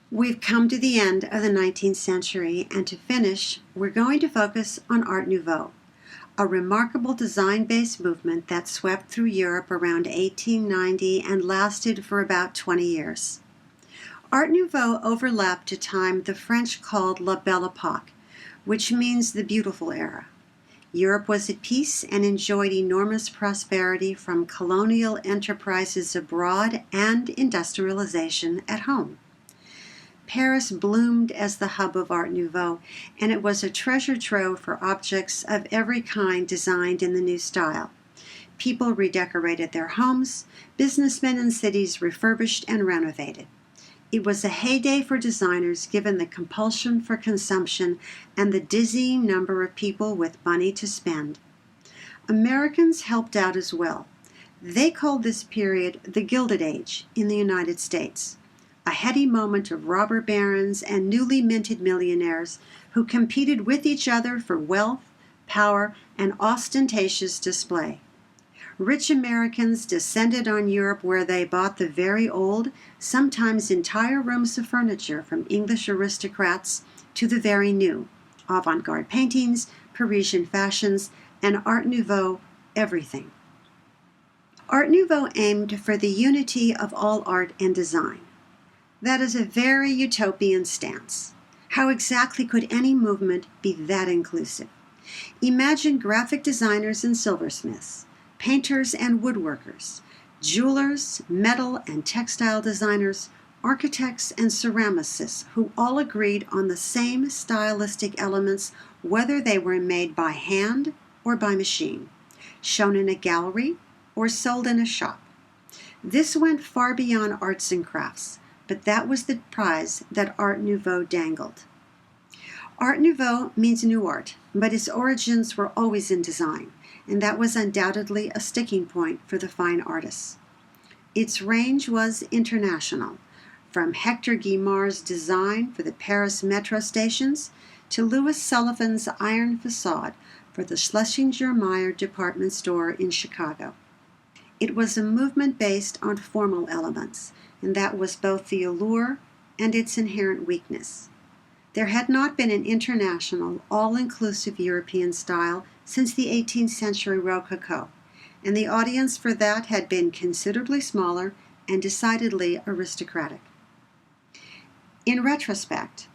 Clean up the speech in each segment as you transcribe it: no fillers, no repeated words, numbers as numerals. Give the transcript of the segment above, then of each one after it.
We've come to the end of the 19th century, and to finish, we're going to focus on Art Nouveau, a remarkable design-based movement that swept through Europe around 1890 and lasted for about 20 years. Art Nouveau overlapped a time the French called La Belle Epoque, which means the beautiful era. Europe was at peace and enjoyed enormous prosperity from colonial enterprises abroad and industrialization at home. Paris bloomed as the hub of Art Nouveau, and it was a treasure trove for objects of every kind designed in the new style. People redecorated their homes, businessmen in cities refurbished and renovated. It was a heyday for designers given the compulsion for consumption and the dizzying number of people with money to spend. Americans helped out as well. They called this period the Gilded Age in the United States, a heady moment of robber barons and newly minted millionaires who competed with each other for wealth, power, and ostentatious display. Rich Americans descended on Europe where they bought the very old, sometimes entire rooms of furniture from English aristocrats to the very new, avant-garde paintings, Parisian fashions, and Art Nouveau everything. Art Nouveau aimed for the unity of all art and design. That is a very utopian stance. How exactly could any movement be that inclusive? Imagine graphic designers and silversmiths, painters and woodworkers, jewelers, metal and textile designers, architects and ceramicists who all agreed on the same stylistic elements whether they were made by hand or by machine, shown in a gallery or sold in a shop. This went far beyond arts and crafts, but that was the prize that Art Nouveau dangled. Art Nouveau means new art, but its origins were always in design, and that was undoubtedly a sticking point for the fine artists. Its range was international, from Hector Guimard's design for the Paris metro stations to Louis Sullivan's iron facade for the Schlesinger-Meyer Department Store in Chicago. It was a movement based on formal elements, and that was both the allure and its inherent weakness. There had not been an international, all-inclusive European style since the 18th century Rococo, and the audience for that had been considerably smaller and decidedly aristocratic. In retrospect,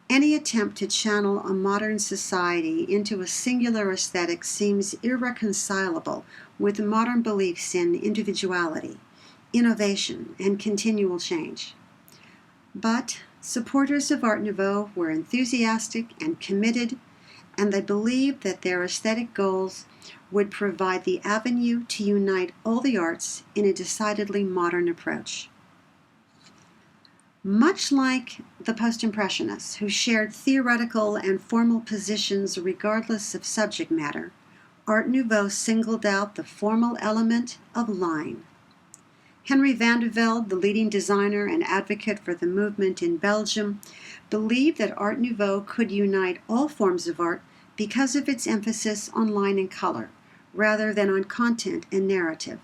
any attempt to channel a modern society into a singular aesthetic seems irreconcilable with modern beliefs in individuality, innovation, and continual change. But supporters of Art Nouveau were enthusiastic and committed, and they believed that their aesthetic goals would provide the avenue to unite all the arts in a decidedly modern approach. Much like the Post-Impressionists, who shared theoretical and formal positions regardless of subject matter, Art Nouveau singled out the formal element of line. Henry van de Velde, the leading designer and advocate for the movement in Belgium, believed that Art Nouveau could unite all forms of art because of its emphasis on line and color, rather than on content and narrative,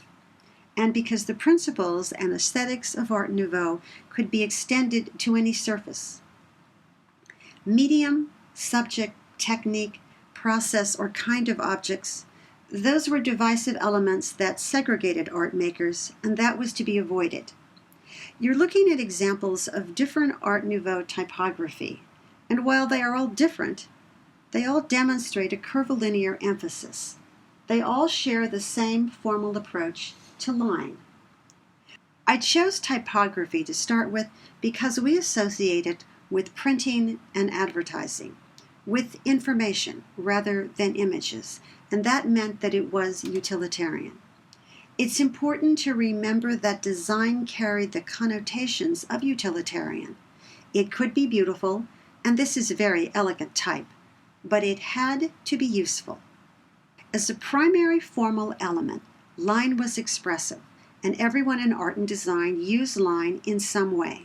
and because the principles and aesthetics of Art Nouveau could be extended to any surface. Medium, subject, technique, process, or kind of objects, those were divisive elements that segregated art makers, and that was to be avoided. You're looking at examples of different Art Nouveau typography, and while they are all different, they all demonstrate a curvilinear emphasis. They all share the same formal approach to line. I chose typography to start with because we associate it with printing and advertising, with information rather than images, and that meant that it was utilitarian. It's important to remember that design carried the connotations of utilitarian. It could be beautiful, and this is a very elegant type, but it had to be useful. As a primary formal element, line was expressive, and everyone in art and design used line in some way.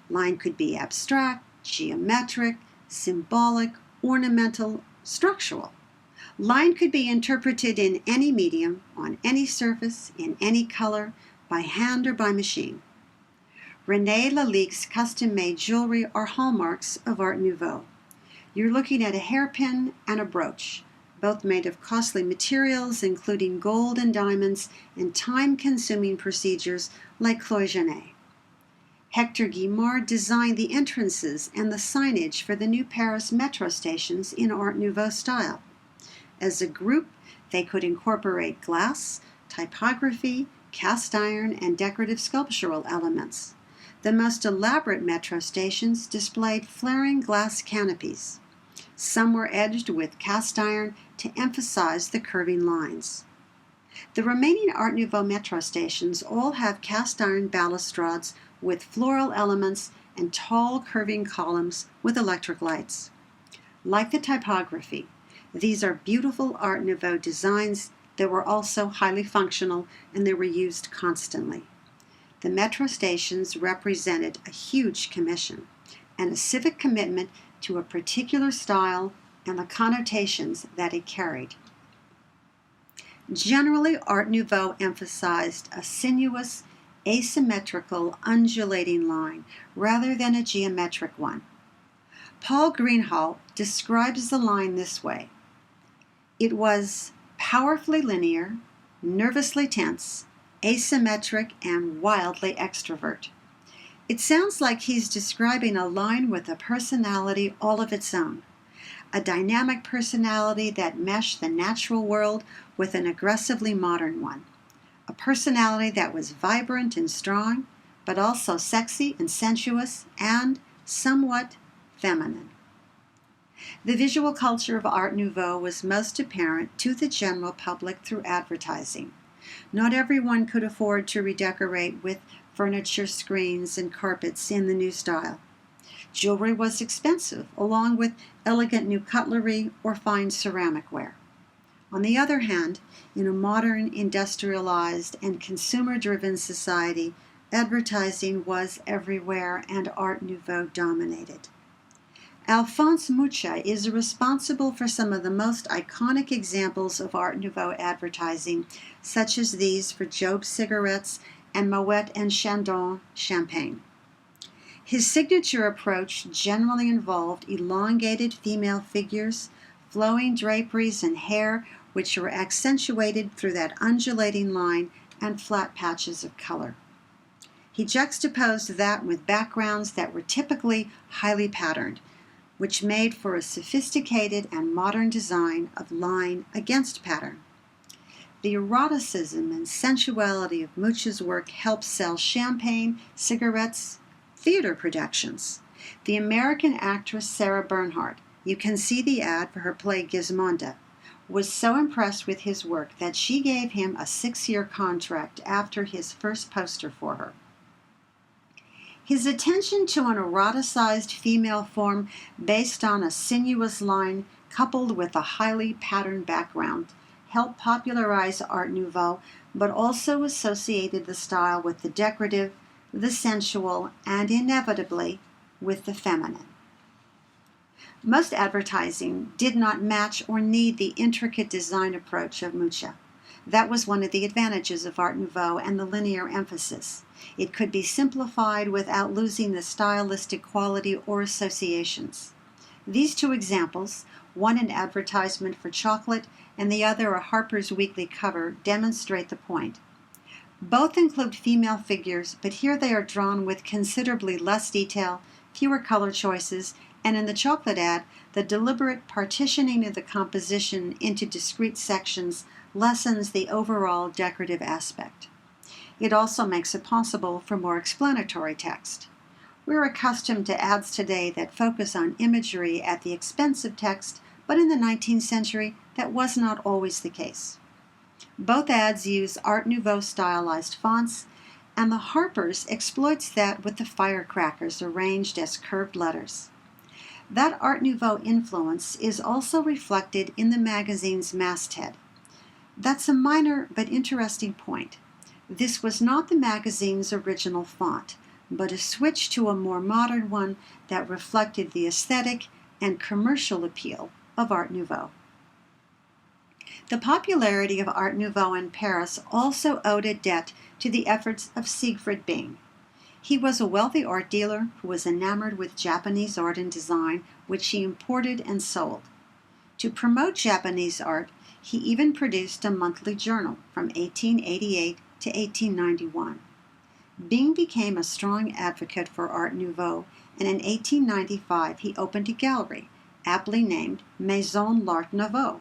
Line could be abstract, geometric, symbolic, ornamental, structural. Line could be interpreted in any medium, on any surface, in any color, by hand or by machine. René Lallicque's custom-made jewelry are hallmarks of Art Nouveau. You're looking at a hairpin and a brooch, both made of costly materials including gold and diamonds and time-consuming procedures like cloisonné. Hector Guimard designed the entrances and the signage for the new Paris metro stations in Art Nouveau style. As a group, they could incorporate glass, typography, cast iron, and decorative sculptural elements. The most elaborate metro stations displayed flaring glass canopies. Some were edged with cast iron to emphasize the curving lines. The remaining Art Nouveau metro stations all have cast iron balustrades with floral elements and tall curving columns with electric lights. Like the typography, these are beautiful Art Nouveau designs that were also highly functional and they were used constantly. The metro stations represented a huge commission and a civic commitment to a particular style and the connotations that it carried. Generally, Art Nouveau emphasized a sinuous, asymmetrical, undulating line rather than a geometric one. Paul Greenhalgh describes the line this way: it was powerfully linear, nervously tense, asymmetric, and wildly extrovert. It sounds like he's describing a line with a personality all of its own, a dynamic personality that meshed the natural world with an aggressively modern one, a personality that was vibrant and strong, but also sexy and sensuous and somewhat feminine. The visual culture of Art Nouveau was most apparent to the general public through advertising. Not everyone could afford to redecorate with furniture, screens, and carpets in the new style. Jewelry was expensive, along with elegant new cutlery or fine ceramic ware. On the other hand, in a modern, industrialized, and consumer-driven society, advertising was everywhere and Art Nouveau dominated. Alphonse Mucha is responsible for some of the most iconic examples of Art Nouveau advertising, such as these for Job cigarettes and Moet and Chandon champagne. His signature approach generally involved elongated female figures, flowing draperies, and hair which were accentuated through that undulating line and flat patches of color. He juxtaposed that with backgrounds that were typically highly patterned, which made for a sophisticated and modern design of line against pattern. The eroticism and sensuality of Mucha's work helped sell champagne, cigarettes, theater productions. The American actress Sarah Bernhardt, you can see the ad for her play Gismonde, was so impressed with his work that she gave him a 6-year contract after his first poster for her. His attention to an eroticized female form based on a sinuous line coupled with a highly patterned background helped popularize Art Nouveau, but also associated the style with the decorative, the sensual, and inevitably with the feminine. Most advertising did not match or need the intricate design approach of Mucha. That was one of the advantages of Art Nouveau and the linear emphasis. It could be simplified without losing the stylistic quality or associations. These two examples, one an advertisement for chocolate and the other a Harper's Weekly cover, demonstrate the point. Both include female figures, but here they are drawn with considerably less detail, fewer color choices, and in the chocolate ad, the deliberate partitioning of the composition into discrete sections lessens the overall decorative aspect. It also makes it possible for more explanatory text. We're accustomed to ads today that focus on imagery at the expense of text, but in the 19th century, that was not always the case. Both ads use Art Nouveau stylized fonts, and the Harper's exploits that with the firecrackers arranged as curved letters. That Art Nouveau influence is also reflected in the magazine's masthead. That's a minor but interesting point. This was not the magazine's original font, but a switch to a more modern one that reflected the aesthetic and commercial appeal of Art Nouveau. The popularity of Art Nouveau in Paris also owed a debt to the efforts of Siegfried Bing. He was a wealthy art dealer who was enamored with Japanese art and design, which he imported and sold. To promote Japanese art, he even produced a monthly journal from 1888 to 1891. Bing became a strong advocate for Art Nouveau, and in 1895 he opened a gallery, aptly named Maison l'Art Nouveau,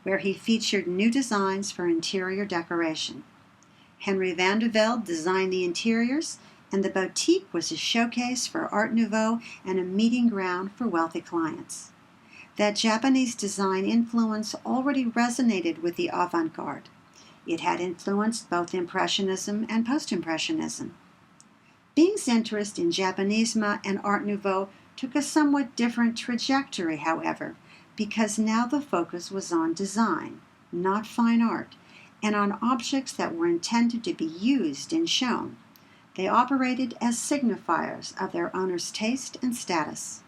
where he featured new designs for interior decoration. Henry van der Velde designed the interiors, and the boutique was a showcase for Art Nouveau and a meeting ground for wealthy clients. That Japanese design influence already resonated with the avant-garde. It had influenced both Impressionism and Post-Impressionism. Bing's interest in Japanisme and Art Nouveau took a somewhat different trajectory, however, because now the focus was on design, not fine art, and on objects that were intended to be used and shown. They operated as signifiers of their owner's taste and status.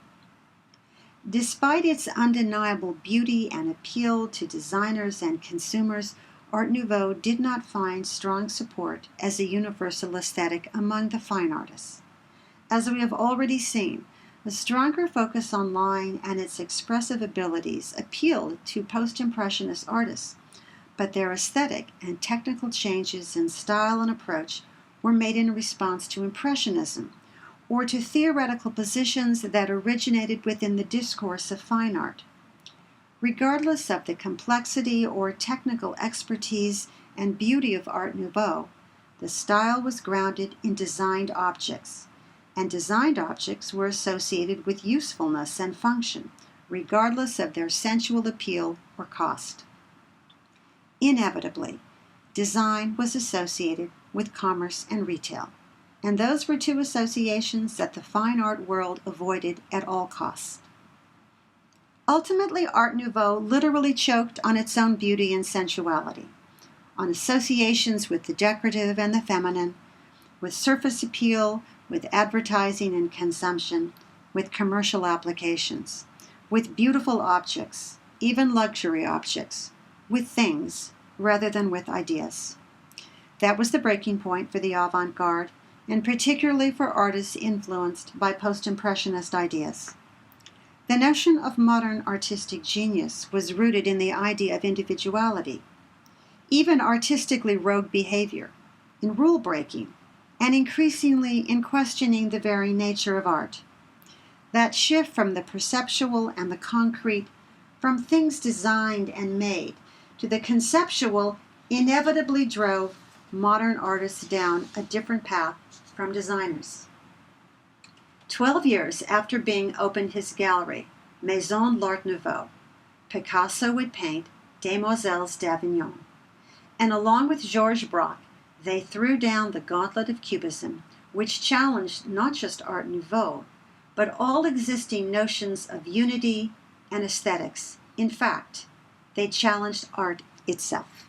Despite its undeniable beauty and appeal to designers and consumers, Art Nouveau did not find strong support as a universal aesthetic among the fine artists. As we have already seen, a stronger focus on line and its expressive abilities appealed to post-impressionist artists, but their aesthetic and technical changes in style and approach were made in response to Impressionism, or to theoretical positions that originated within the discourse of fine art. Regardless of the complexity or technical expertise and beauty of Art Nouveau, the style was grounded in designed objects, and designed objects were associated with usefulness and function, regardless of their sensual appeal or cost. Inevitably, design was associated with commerce and retail, and those were two associations that the fine art world avoided at all costs. Ultimately, Art Nouveau literally choked on its own beauty and sensuality, on associations with the decorative and the feminine, with surface appeal, with advertising and consumption, with commercial applications, with beautiful objects, even luxury objects, with things rather than with ideas. That was the breaking point for the avant-garde, and particularly for artists influenced by post-impressionist ideas. The notion of modern artistic genius was rooted in the idea of individuality, even artistically rogue behavior, in rule-breaking, and increasingly in questioning the very nature of art. That shift from the perceptual and the concrete, from things designed and made, to the conceptual inevitably drove modern artists down a different path from designers. 12 years after Bing opened his gallery, Maison l'Art Nouveau, Picasso would paint Demoiselles d'Avignon, and along with Georges Braque, they threw down the gauntlet of Cubism, which challenged not just Art Nouveau, but all existing notions of unity and aesthetics. In fact, they challenged art itself.